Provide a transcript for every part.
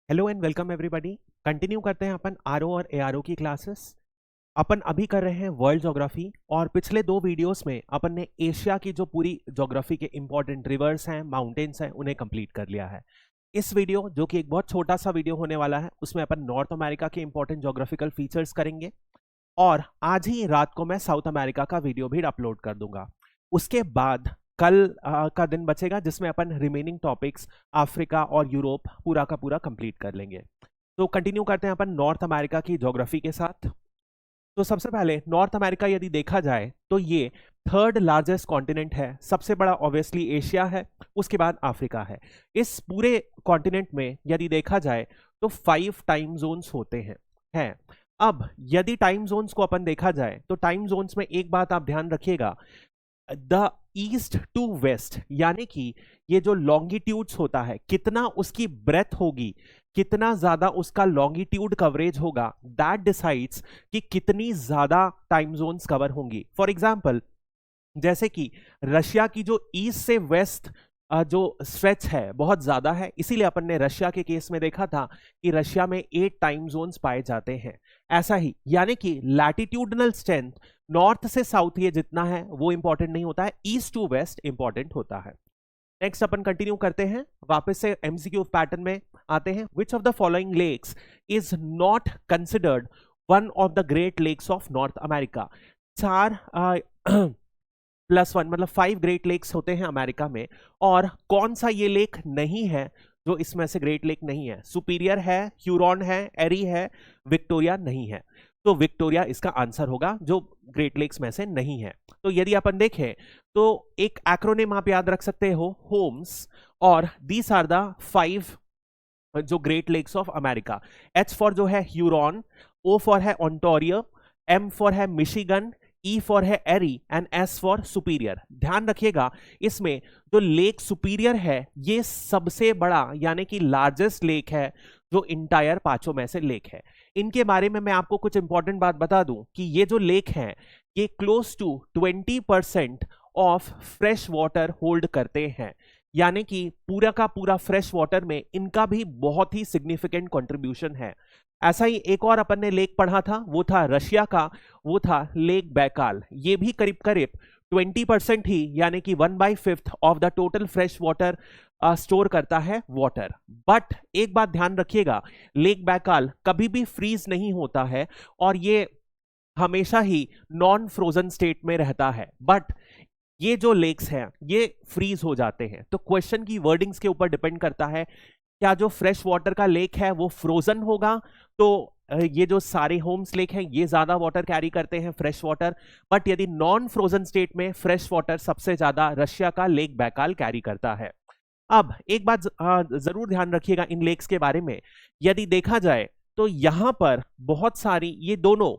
Hello and welcome everybody. Continue करते हैं अपन RO और एआरओ की क्लासेस। अपन अभी कर रहे हैं वर्ल्ड ज्योग्राफी और पिछले दो वीडियोस में अपन ने एशिया की जो पूरी ज्योग्राफी के इंपॉर्टेंट रिवर्स हैं, माउंटेन्स हैं, उन्हें कंप्लीट कर लिया है। इस वीडियो जो कि एक बहुत छोटा सा वीडियो होने वाला है, उसमें अपन नॉर्थ अमेरिका के इंपॉर्टेंट ज्योग्राफिकल फीचर्स करेंगे और आज ही रात को मैं साउथ अमेरिका का वीडियो भी अपलोड कर दूंगा। उसके बाद कल का दिन बचेगा जिसमें अपन रिमेनिंग टॉपिक्स अफ्रीका और यूरोप पूरा का पूरा कंप्लीट कर लेंगे। तो कंटिन्यू करते हैं अपन नॉर्थ अमेरिका की ज्योग्राफी के साथ। तो सबसे पहले नॉर्थ अमेरिका यदि देखा जाए तो ये थर्ड लार्जेस्ट कॉन्टिनेंट है। सबसे बड़ा ऑब्वियसली एशिया है, उसके बाद अफ्रीका है। इस पूरे कॉन्टिनेंट में यदि देखा जाए तो 5 टाइम जोन्स होते हैं। अब यदि टाइम जोन्स को अपन देखा जाए तो टाइम जोन्स में एक बात आप ध्यान रखिएगा, द ईस्ट टू वेस्ट, यानी कि ये जो लॉन्गिट्यूड्स होता है, कितना उसकी ब्रेथ होगी, कितना ज्यादा उसका लॉन्गिट्यूड कवरेज होगा, दैट डिसाइड्स कि कितनी ज्यादा टाइम जोन्स कवर होंगी। फॉर एग्जाम्पल, जैसे कि रशिया की जो ईस्ट से वेस्ट जो स्ट्रेच है बहुत ज्यादा है, इसीलिए अपन ने रशिया के केस में देखा था कि रशिया में 8 टाइम जोन्स पाए जाते हैं। ऐसा ही यानी कि लैटिट्यूडनल स्ट्रेंथ नॉर्थ से साउथ ये जितना है वो इंपॉर्टेंट नहीं होता है, ईस्ट टू वेस्ट इंपॉर्टेंट होता है। नेक्स्ट अपन कंटिन्यू करते हैं, वापस से एमसीक्यू पैटर्न में आते हैं। Which of the following lakes is not considered one of the great lakes of North America. 4 +1 मतलब 5 ग्रेट लेक्स होते हैं अमेरिका में, और कौन सा ये लेक नहीं है जो इसमें से ग्रेट लेक नहीं है? सुपीरियर है, ह्यूरॉन है, एरी है, विक्टोरिया नहीं है। तो विक्टोरिया इसका आंसर होगा जो ग्रेट लेक्स में से नहीं है। तो यदि अपन देखें तो एक एक्रोनिम आप याद रख सकते हो, होम्स, और दीस आर द 5 जो great lakes of America. H for जो है ह्यूरॉन, O फॉर है ओंटारियो, M फॉर है मिशिगन, E फॉर है Erie and S for superior. ध्यान रखिएगा इसमें जो लेक सुपीरियर है ये सबसे बड़ा यानी कि लार्जेस्ट लेक है जो इंटायर पांचों में से लेक है। इनके बारे में मैं आपको कुछ इंपॉर्टेंट बात बता दूं कि ये जो लेक हैं ये close to 20% of fresh water hold करते हैं, यानी कि पूरा का पूरा फ्रेश वाटर में इनका भी बहुत ही सिग्निफिकेंट कंट्रीब्यूशन है। ऐसा ही एक और अपन ने लेक पढ़ा था, वो था रशिया का, वो था लेक बैकाल। ये भी करीब करीब 20% ही यानी कि 1/5 of the total fresh water store करता है वाटर। बट एक बात ध्यान रखिएगा, लेक बैकाल कभी भी फ्रीज नहीं होता है और ये हमेशा ही नॉन फ्रोजन स्टेट में रहता है। बट ये जो लेक्स हैं ये फ्रीज हो जाते हैं। तो क्वेश्चन की वर्डिंग्स के ऊपर डिपेंड करता है, क्या जो फ्रेश वाटर का लेक है वो फ्रोजन होगा तो ये जो सारे होम्स लेक हैं ये ज्यादा वाटर कैरी करते हैं, फ्रेश वाटर। बट यदि नॉन फ्रोजन स्टेट में फ्रेश वाटर सबसे ज्यादा रशिया का लेक बैकाल कैरी करता है। अब एक बात जरूर ध्यान रखिएगा इन लेक्स के बारे में, यदि देखा जाए तो यहां पर बहुत सारी, ये दोनों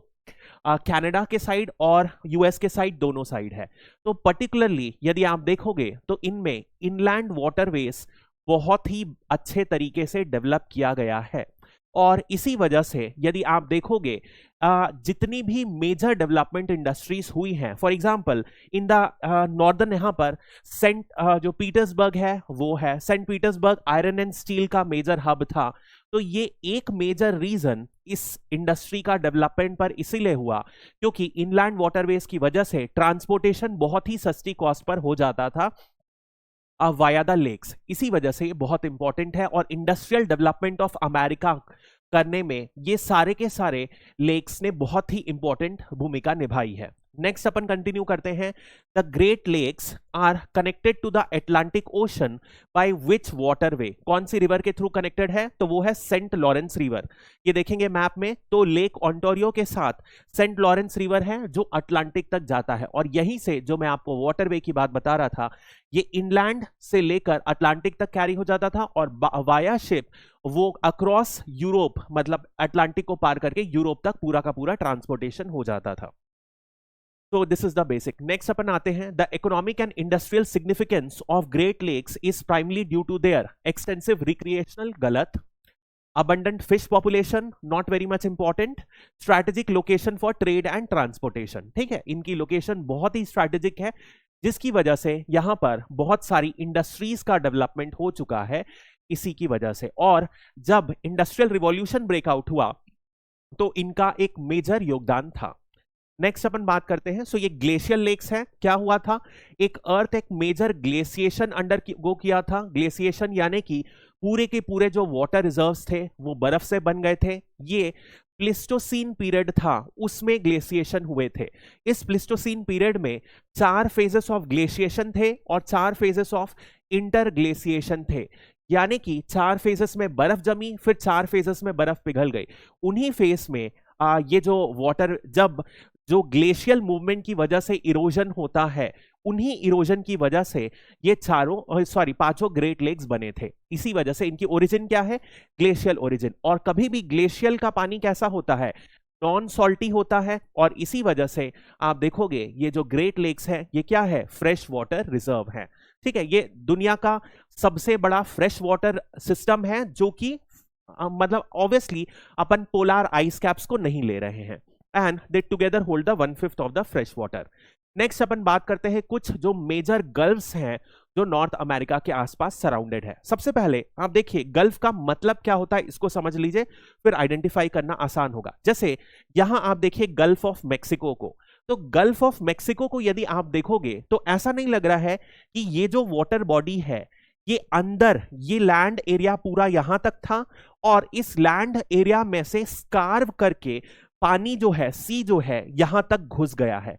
कनाडा के साइड और यूएस के साइड दोनों साइड है। तो पर्टिकुलरली यदि आप देखोगे तो इनमें इनलैंड वाटरवेज बहुत ही अच्छे तरीके से डेवलप किया गया है, और इसी वजह से यदि आप देखोगे जितनी भी मेजर डेवलपमेंट इंडस्ट्रीज हुई हैं, for example in the northern, यहाँ पर सेंट जो पीटर्सबर्ग है वो है, Saint Petersburg iron and steel का मेजर हब था। तो ये एक मेजर रीजन इस इंडस्ट्री का डेवलपमेंट पर इसीलिए हुआ क्योंकि इनलैंड वाटरवेज की वजह से ट्रांसपोर्टेशन बहुत ही सस्ती कॉस्ट पर हो जाता था वाया द लेक्स। इसी वजह से ये बहुत इंपॉर्टेंट है, और इंडस्ट्रियल डेवलपमेंट ऑफ अमेरिका करने में ये सारे के सारे लेक्स ने बहुत ही इंपॉर्टेंट भूमिका निभाई है। नेक्स्ट अपन कंटिन्यू करते हैं, the great lakes are connected to the Atlantic Ocean by which waterway. कौन सी रिवर के थ्रू कनेक्टेड है? तो वो है सेंट लॉरेंस रिवर। ये देखेंगे मैप में तो लेक ओंटारियो के साथ सेंट लॉरेंस रिवर है जो अटलांटिक तक जाता है, और यहीं से जो मैं आपको वाटरवे की बात बता रहा था ये इनलैंड से लेकर अटलांटिक तक कैरी हो जाता था, और वाया शिप वो अक्रॉस यूरोप मतलब अटलांटिक को पार करके यूरोप तक पूरा का पूरा ट्रांसपोर्टेशन हो जाता था। तो this is the basic. Next अपन आते हैं, the economic and industrial significance of Great Lakes is primarily due to their extensive recreational, गलत, abundant fish population, not very much important, strategic location for trade and transportation। ठीक है, इनकी location बहुत ही strategic है जिसकी वजह से यहां पर बहुत सारी इंडस्ट्रीज का डेवलपमेंट हो चुका है। इसी की वजह से। और जब इंडस्ट्रियल रिवॉल्यूशन ब्रेकआउट हुआ तो इनका एक मेजर योगदान था। नेक्स्ट अपन बात करते हैं, सो ये ग्लेशियल लेक्स है। क्या हुआ था, एक अर्थ एक मेजर ग्लेशिएशन अंडर गो किया था। ग्लेशिएशन यानी कि पूरे के पूरे जो वाटर रिजर्व्स थे वो बर्फ से बन गए थे। ये प्लिस्टोसीन पीरियड था, उसमें ग्लेशिएशन हुए थे। इस प्लिस्टोसीन पीरियड में 4 फेजेस ऑफ ग्लेशिएशन थे और 4 फेजेस ऑफ इंटर ग्लेशिएशन थे, यानी कि 4 फेजेस में बर्फ जमी, फिर 4 फेजेस में बर्फ पिघल गई। उन्हीं फेज में ये जो वाटर, जब जो ग्लेशियल मूवमेंट की वजह से इरोजन होता है, उन्हीं इरोजन की वजह से ये पांचों ग्रेट लेक्स बने थे। इसी वजह से इनकी ओरिजिन क्या है, ग्लेशियल ओरिजिन। और कभी भी ग्लेशियल का पानी कैसा होता है, नॉन सॉल्टी होता है। और इसी वजह से आप देखोगे ये जो ग्रेट लेक्स है ये क्या है, फ्रेश वाटर रिजर्व है। ठीक है, ये दुनिया का सबसे बड़ा फ्रेश वाटर सिस्टम है, जो कि मतलब ऑब्वियसली अपन पोलर आइस कैप्स को नहीं ले रहे हैं, and they together hold the 1/5 of the fresh water. Next अपन बात करते हैं कुछ जो मेजर गल्फ्स हैं जो नॉर्थ अमेरिका के आसपास सराउंडेड है। सबसे पहले आप देखिए गल्फ का मतलब क्या होता है, इसको समझ लीजिए, फिर आइडेंटिफाई करना आसान होगा। जैसे यहां आप देखिए गल्फ ऑफ मेक्सिको को, तो गल्फ ऑफ मेक्सिको को यदि आप देखोगे तो ऐसा नहीं लग रहा है कि ये जो वाटर बॉडी है ये अंदर, ये लैंड एरिया पूरा यहां तक था और इस लैंड एरिया में से स्कार्व करके पानी जो है, सी जो है, यहां तक घुस गया है।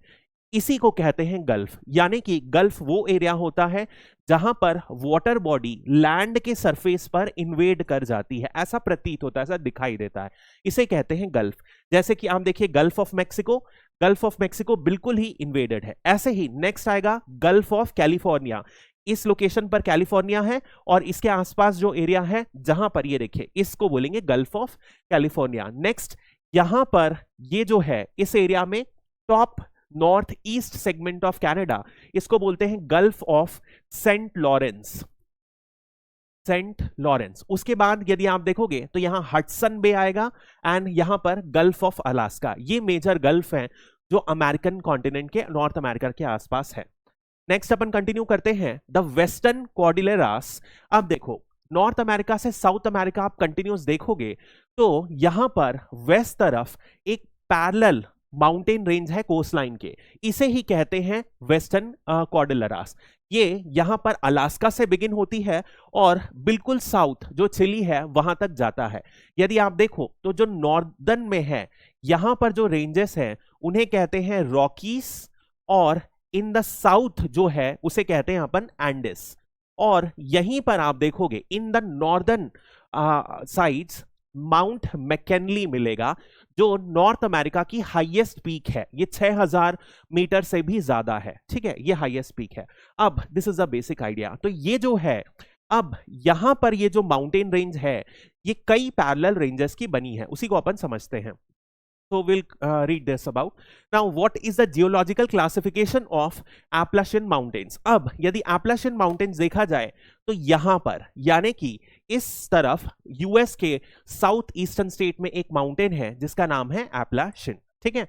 इसी को कहते हैं गल्फ। यानी कि गल्फ वो एरिया होता है जहां पर वाटर बॉडी लैंड के सरफेस पर इन्वेड कर जाती है, ऐसा प्रतीत होता है, ऐसा दिखाई देता है, इसे कहते हैं गल्फ। जैसे कि आप देखिए gulf of Mexico, gulf of Mexico बिल्कुल ही इन्वेडेड है। ऐसे ही नेक्स्ट आएगा गल्फ ऑफ कैलिफोर्निया। इस लोकेशन पर कैलिफोर्निया है और इसके आसपास जो एरिया है जहां पर ये देखिए, इसको बोलेंगे गल्फ ऑफ कैलिफोर्निया। नेक्स्ट यहां पर ये जो है इस एरिया में top north east segment of Canada, इसको बोलते हैं Gulf of Saint Lawrence, Saint Lawrence. उसके बाद यदि आप देखोगे तो यहां हडसन बे आएगा एंड यहां पर गल्फ ऑफ अलास्का। ये मेजर गल्फ हैं जो अमेरिकन कॉन्टिनेंट के, नॉर्थ अमेरिका के आसपास है। नेक्स्ट अपन कंटिन्यू करते हैं द वेस्टर्न कॉर्डिलेरास। अब देखो नॉर्थ अमेरिका से साउथ अमेरिका आप कंटिन्यूस देखोगे तो यहां पर वेस्ट तरफ एक पैरेलल माउंटेन रेंज है कोस्ट लाइन के, इसे ही कहते हैं वेस्टर्न कॉर्डिलेरास। ये यहां पर अलास्का से बिगिन होती है और बिल्कुल साउथ जो चिली है वहां तक जाता है। यदि आप देखो तो जो नॉर्दर्न में है यहां पर जो रेंजेस हैं उन्हें कहते हैं रॉकीज, और इन द साउथ जो है उसे कहते हैं अपन एंडिस। और यहीं पर आप देखोगे in the northern sides Mount McKinley मिलेगा, जो नॉर्थ अमेरिका की हाईएस्ट पीक है। ये 6000 मीटर से भी ज्यादा है। ठीक है, ये हाईएस्ट पीक है। अब this is a basic idea. तो ये जो है, अब यहां पर ये जो माउंटेन रेंज है ये कई पैरेलल रेंजेस की बनी है, उसी को अपन समझते हैं। So we'll read this about. Now, what is the geological classification of Appalachian Mountains? अब यदि Appalachian Mountains देखा जाए तो यहां पर, यानी कि इस तरफ यूएस के साउथ ईस्टर्न स्टेट में एक माउंटेन है जिसका नाम है Appalachian। ठीक है,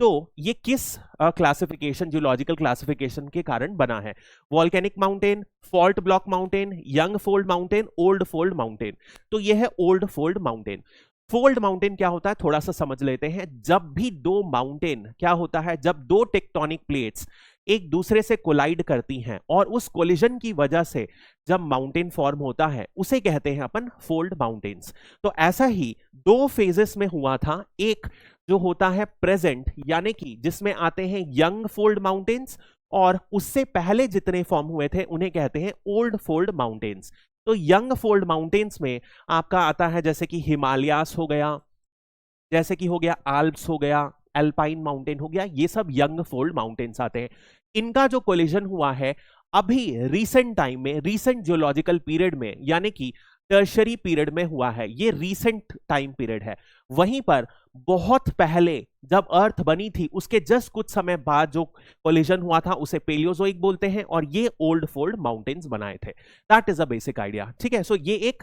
तो ये किस क्लासिफिकेशन, जियोलॉजिकल क्लासिफिकेशन के कारण बना है? Volcanic mountain, fault block mountain, young fold mountain, old fold mountain. तो ये है old fold mountain. Fold mountain क्या होता है थोड़ा सा समझ लेते हैं। जब भी दो माउंटेन, क्या होता है, जब दो टेक्टोनिक प्लेट्स एक दूसरे से कोलाइड करती हैं और उस कोलिजन की वजह से जब माउंटेन फॉर्म होता है उसे कहते हैं अपन फोल्ड माउंटेन्स। तो ऐसा ही दो फेजेस में हुआ था। एक जो होता है प्रेजेंट, यानी कि जिसमें आते हैं यंग फोल्ड माउंटेन्स, और उससे पहले जितने फॉर्म हुए थे उन्हें कहते हैं ओल्ड फोल्ड माउंटेन्स। तो यंग फोल्ड माउंटेन्स में आपका आता है जैसे कि हिमालयास हो गया, जैसे कि हो गया आल्प्स हो गया, एल्पाइन माउंटेन हो गया, ये सब यंग फोल्ड माउंटेन्स आते हैं। इनका जो कोलिजन हुआ है अभी रिसेंट टाइम में, रिसेंट जियोलॉजिकल पीरियड में, यानी कि टर्शरी पीरियड में हुआ है। ये रीसेंट टाइम पीरियड है। वहीं पर बहुत पहले जब अर्थ बनी थी उसके जस्ट कुछ समय बाद जो कोलिजन हुआ था उसे पेलियोजोइक बोलते हैं, और ये ओल्ड फोल्ड माउंटेन्स बनाए थे। That is a basic idea. ठीक है, सो ये एक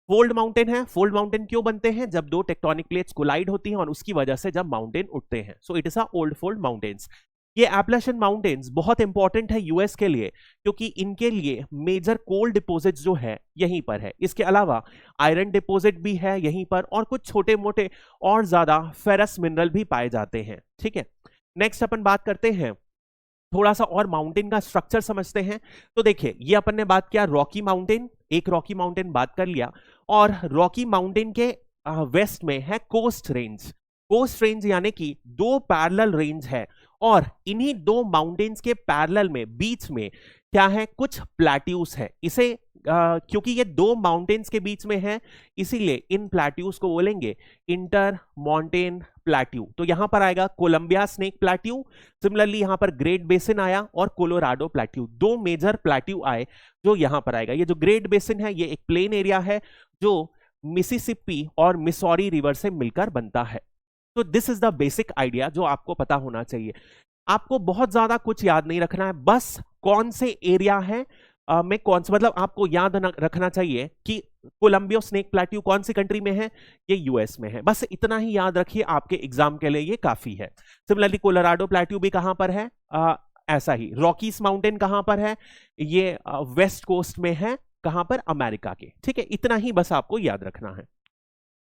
फोल्ड माउंटेन है। फोल्ड माउंटेन क्यों बनते हैं? जब दो टेक्टोनिक प्लेट्स कोलाइड होती हैं और उसकी वजह से जब माउंटेन उठते हैं। So it is a old fold mountains. ये एप्लेशियन माउंटेन्स बहुत इंपॉर्टेंट है यूएस के लिए, क्योंकि इनके लिए मेजर कोल डिपॉजिट जो है यहीं पर है। इसके अलावा आयरन डिपॉजिट भी है यहीं पर, और कुछ छोटे मोटे और ज्यादा फेरस मिनरल भी पाए जाते हैं। ठीक है, नेक्स्ट अपन बात करते हैं, थोड़ा सा और माउंटेन का स्ट्रक्चर समझते हैं। तो देखिए, ये अपन ने बात किया रॉकी माउंटेन, एक रॉकी माउंटेन बात कर लिया, और रॉकी माउंटेन के वेस्ट में है कोस्ट रेंज। कोस्ट रेंज यानी कि दो पैरेलल रेंज है, और इन्हीं दो माउंटेन्स के पैरेलल में बीच में क्या है, कुछ प्लेट्यूज है। इसे क्योंकि ये दो माउंटेन्स के बीच में है, इसीलिए इन प्लेट्यूज को बोलेंगे इंटर माउंटेन प्लेट्यू। तो यहां पर आएगा कोलंबिया स्नेक प्लेट्यू, सिमिलरली यहां पर ग्रेट बेसिन आया, और कोलोराडो प्लेट्यू, दो मेजर प्लेट्यू आए जो यहां पर आएगा। ये जो ग्रेट बेसिन है ये एक प्लेन एरिया है जो मिसिसिपी और मिसौरी रिवर से मिलकर बनता है। तो this is the basic idea जो आपको पता होना चाहिए। आपको बहुत ज्यादा कुछ याद नहीं रखना है, बस कौन से एरिया है में कौन सा, मतलब आपको याद रखना चाहिए कि कोलंबिया स्नेक प्लेट्यू कौन सी कंट्री में है, ये यूएस में है। बस इतना ही याद रखिए, आपके एग्जाम के लिए ये काफी है। सिमिलरली कोलोराडो प्लेट्यू भी कहां पर है, ऐसा ही रॉकीज माउंटेन कहां पर है, ये वेस्ट कोस्ट में है, कहां पर, अमेरिका के। ठीक है, इतना ही बस आपको याद रखना है।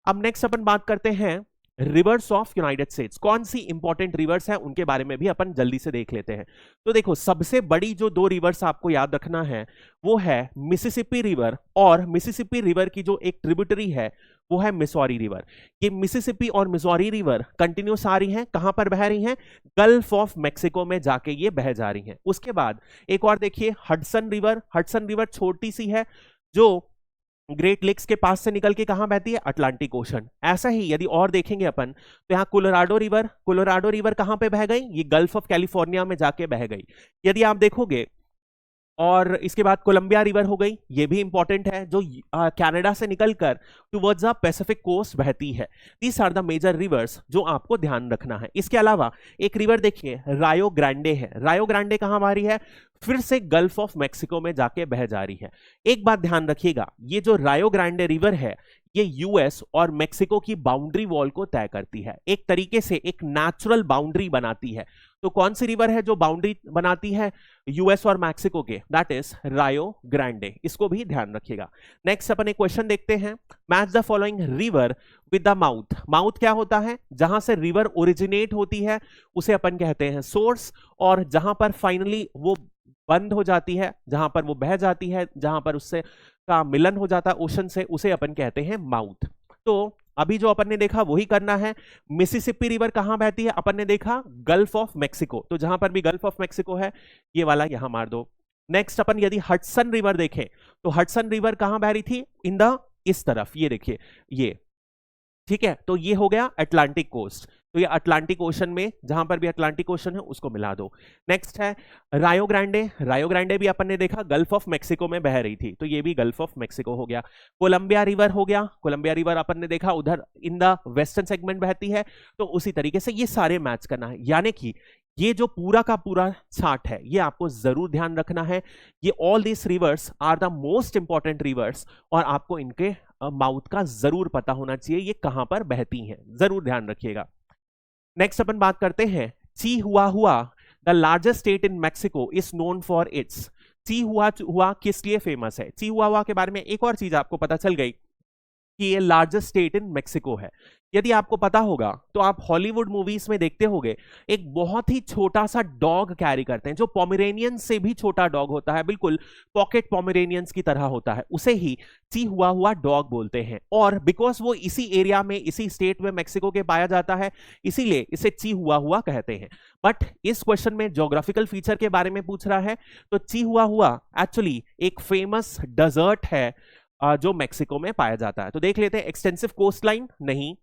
अब नेक्स्ट अपन बात करते हैं रिवर्स ऑफ यूनाइटेड स्टेट्स। कौन सी इंपॉर्टेंट रिवर्स है उनके बारे में भी अपन जल्दी से देख लेते हैं। तो देखो, सबसे बड़ी जो दो रिवर्स आपको याद रखना है वो है मिसिसिपी रिवर, और मिसिसिपी रिवर की जो एक ट्रिब्यूटरी है वो है मिसौरी रिवर। ये मिसिसिपी और मिसौरी रिवर कंटिन्यूस आ रही हैं, कहां पर बह रही हैं, गल्फ ऑफ मैक्सिको में जाके ये बह जा रही हैं। उसके बाद एक और देखिए हडसन रिवर। हडसन रिवर छोटी सी है जो ग्रेट लेक्स के पास से निकल के कहां बहती है, अटलांटिक ओशन। ऐसा ही यदि और देखेंगे अपन तो यहाँ कोलोराडो रिवर, कोलोराडो रिवर कहां पे बह गई, ये गल्फ ऑफ कैलिफोर्निया में जाके बह गई। यदि आप देखोगे, और इसके बाद कोलंबिया रिवर हो गई, ये भी इंपॉर्टेंट है, जो कनाडा से निकलकर टुवर्ड्स द पैसिफिक कोस्ट बहती है। These are the major rivers जो आपको ध्यान रखना है। इसके अलावा एक रिवर देखिए रायो ग्रांडे है। रायो ग्रांडे कहां आ रही है, फिर से गल्फ ऑफ मैक्सिको में जाके बह जा रही है। एक बात ध्यान रखिएगा, ये जो रायो ग्रांडे रिवर है ये यूएस और मेक्सिको की बाउंड्री वॉल को तय करती है, एक तरीके से एक नेचुरल बाउंड्री बनाती है। तो कौन सी रिवर है जो बाउंड्री बनाती है यूएस और मैक्सिको के, दैट इज रायो ग्रांडे। इसको भी ध्यान रखिएगा। नेक्स्ट अपन एक क्वेश्चन देखते हैं, match the following river with the mouth. Mouth क्या होता है, जहां से रिवर ओरिजिनेट होती है उसे अपन कहते हैं सोर्स, और जहां पर फाइनली वो बंद हो जाती है, जहां पर वो बह जाती है, जहां पर उससे का मिलन हो जाता है ओशन से, उसे अपन कहते हैं माउथ। तो अभी जो अपन ने देखा वही करना है। मिसिसिपी रिवर कहां बहती है, अपन ने देखा गल्फ ऑफ मैक्सिको, तो जहां पर भी गल्फ ऑफ मैक्सिको है ये वाला यहां मार दो। नेक्स्ट अपन यदि हडसन रिवर देखें तो हडसन रिवर कहां बह रही थी, इन द इस तरफ, ये देखिए ये, ठीक है। तो ये हो गया अटलांटिक कोस्ट, तो ये अटलांटिक ओशन में, जहां पर भी अटलांटिक ओशन है उसको मिला दो। नेक्स्ट है रायो ग्रांडे। रायो ग्रांडे भी अपन ने देखा गल्फ ऑफ मैक्सिको में बह रही थी, तो ये भी गल्फ ऑफ मैक्सिको हो गया। कोलंबिया रिवर हो गया, कोलंबिया रिवर अपन ने देखा उधर इन द वेस्टर्न सेगमेंट बहती है, तो उसी तरीके से ये सारे मैच करना है। यानी कि ये जो पूरा का पूरा चार्ट है ये आपको जरूर ध्यान रखना है। ये all this rivers are the most important rivers, और आपको इनके माउथ का जरूर पता होना चाहिए, ये कहां पर बहती हैं, जरूर ध्यान रखिएगा। नेक्स्ट अपन बात करते हैं Chihuahua. The largest state in Mexico is known for its. Chihuahua किस लिए फेमस है, चिहुआहुआ के बारे में एक और चीज आपको पता चल गई कि ये लार्जेस्ट स्टेट इन मैक्सिको है। यदि आपको पता होगा तो आप हॉलीवुड मूवीज में देखते होंगे, एक बहुत ही छोटा सा डॉग कैरी करते हैं जो पोमेरेनियन से भी छोटा डॉग होता है, बिल्कुल पॉकेट पोमेरेनियंस की तरह होता है, उसे ही चिहुआहुआ डॉग बोलते हैं। और बिकॉज वो इसी एरिया में, इसी स्टेट में मैक्सिको के पाया जाता है, इसीलिए इसे चिहुआहुआ कहते हैं। बट इस क्वेश्चन में ज्योग्राफिकल फीचर के बारे में पूछ रहा है, तो चिहुआहुआ एक्चुअली एक फेमस डेजर्ट है जो मैक्सिको में पाया जाता है। तो देख लेते हैं, एक्सटेंसिव कोस्ट लाइन नहीं,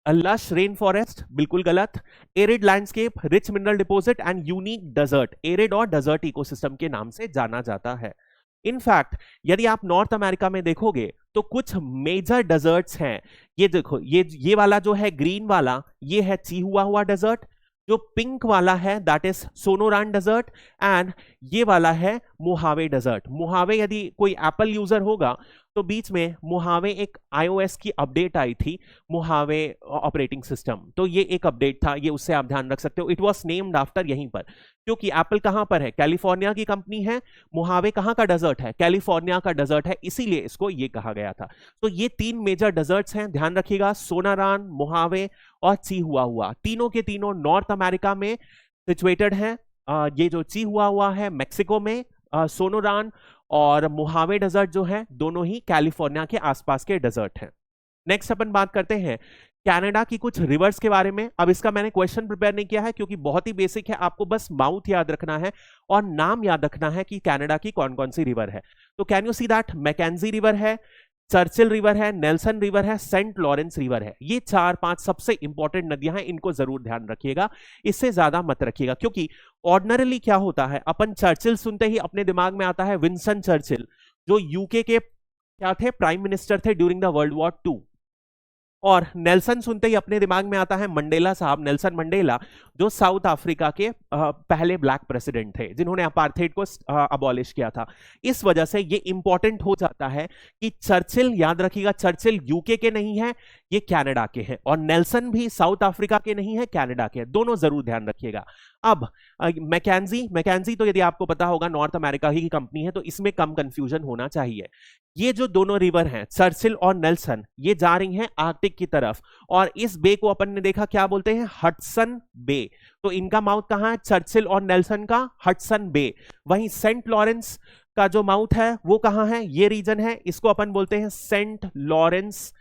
लश रेन फॉरेस्ट बिल्कुल गलत, arid landscape, rich mineral deposit and unique desert. Arid और डेजर्ट इकोसिस्टम के नाम से जाना जाता है। इनफैक्ट यदि आप नॉर्थ अमेरिका में देखोगे तो कुछ मेजर डेजर्ट्स हैं। ये देखो, ये वाला जो है ग्रीन वाला, ये है चिहुआहुआ डेजर्ट। जो पिंक वाला है that is Sonoran desert, and ये वाला है मोहावे डेजर्ट। मोहावे, यदि कोई एप्पल यूजर होगा तो बीच में मुहावे एक iOS की अपडेट आई थी, मुहावे ऑपरेटिंग सिस्टम, तो ये एक अपडेट था, ये उससे आप ध्यान रख सकते हो। इट वाज नेम्ड आफ्टर यहीं पर, क्योंकि एप्पल कहां पर है, कैलिफोर्निया की कंपनी है, मुहावे कहां का डेजर्ट है, कैलिफोर्निया का डेजर्ट है, इसीलिए इसको ये कहा गया था। तो ये 3 मेजर डेजर्ट्स हैं, ध्यान रखिएगा, सोनारान, मुहावे और चिहुआहुआ, तीनों के तीनों नॉर्थ अमेरिका में सिचुएटेड हैं। ये जो चिहुआहुआ है मैक्सिको में, सोनोरान और मुहावे डेजर्ट जो है दोनों ही कैलिफोर्निया के आसपास के डेजर्ट हैं। नेक्स्ट अपन बात करते हैं कनाडा की कुछ रिवर्स के बारे में। अब इसका मैंने क्वेश्चन प्रिपेयर नहीं किया है क्योंकि बहुत ही बेसिक है, आपको बस माउथ याद रखना है और नाम याद रखना है कि कनाडा की कौन कौन सी रिवर है। तो can you see that, Mackenzie river है, चर्चिल रिवर है, नेल्सन रिवर है, सेंट लॉरेंस रिवर है। ये 4-5 सबसे इंपॉर्टेंट नदियां हैं, इनको जरूर ध्यान रखिएगा, इससे ज्यादा मत रखिएगा, क्योंकि ऑर्डिनरली क्या होता है, अपन चर्चिल सुनते ही अपने दिमाग में आता है विंस्टन चर्चिल, जो यूके के क्या थे, प्राइम मिनिस्टर थे ड्यूरिंग द वर्ल्ड वॉर 2। और नेल्सन सुनते ही अपने दिमाग में आता है मंडेला साहब, नेल्सन मंडेला, जो साउथ अफ्रीका के पहले ब्लैक प्रेसिडेंट थे, जिन्होंने अपार्थेड को अबॉलिश किया था। इस वजह से ये इंपॉर्टेंट हो जाता है कि चर्चिल, याद रखिएगा, चर्चिल यूके के नहीं है, ये कनाडा के हैं, और नेल्सन भी साउथ अफ्रीका के नहीं है, कनाडा के हैं, दोनों जरूर ध्यान रखिएगा। अब मैकेंजी तो यदि आपको पता होगा नॉर्थ अमेरिका की कंपनी है, तो इसमें कम कंफ्यूजन होना चाहिए। ये जो दोनों रिवर हैं चर्चिल और नेल्सन, ये जा रही हैं आर्कटिक की तरफ, और इस बे को अपन ने देखा क्या बोलते हैं, हडसन बे। तो इनका माउथ कहां है, चर्चिल और नेल्सन का हडसन बे। वहीं सेंट लॉरेंस का जो माउथ है वो कहां है, ये रीजन है, इसको अपन बोलते हैं Saint Lawrence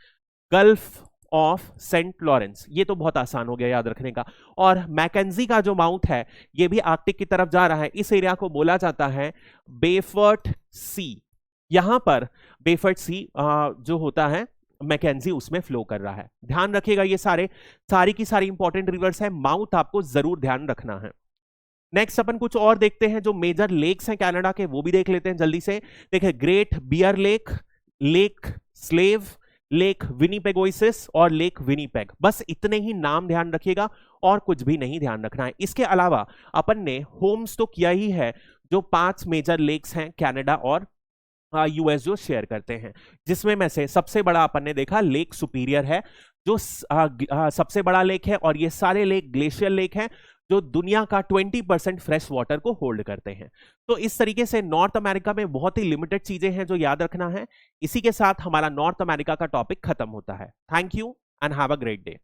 gulf of Saint Lawrence. ये तो बहुत आसान हो गया याद रखने का। और मैकेंजी का जो माउथ है ये भी आर्कटिक की तरफ जा रहा है, इस एरिया को बोला जाता है बेफर्ट सी। यहां पर बेफर्ट सी जो होता है मैकेंजी उसमें फ्लो कर रहा है। ध्यान रखिएगा, ये सारी की सारी इंपॉर्टेंट रिवर्स है, माउथ आपको जरूर ध्यान रखना है। नेक्स्ट अपन कुछ और देखते हैं, जो मेजर लेक्स हैं कनाडा के, वो भी देख लेते हैं जल्दी से। देखिए, Great Bear Lake, Lake Slave, Lake Winnipegosis और लेक विनीपेग, बस इतने ही नाम ध्यान रखिएगा और कुछ भी नहीं ध्यान रखना है। इसके अलावा अपन ने होम्स तो किया ही है, जो 5 मेजर लेक्स हैं कनाडा और यूएस जो शेयर करते हैं, जिसमें में से सबसे बड़ा अपन ने देखा लेक सुपीरियर है, जो सबसे बड़ा लेक है, और ये सारे लेक ग्लेशियर लेक हैं जो दुनिया का 20% फ्रेश वाटर को होल्ड करते हैं। तो इस तरीके से नॉर्थ अमेरिका में बहुत ही लिमिटेड चीजें हैं जो याद रखना है। इसी के साथ हमारा नॉर्थ अमेरिका का टॉपिक खत्म होता है। Thank you and have a great day.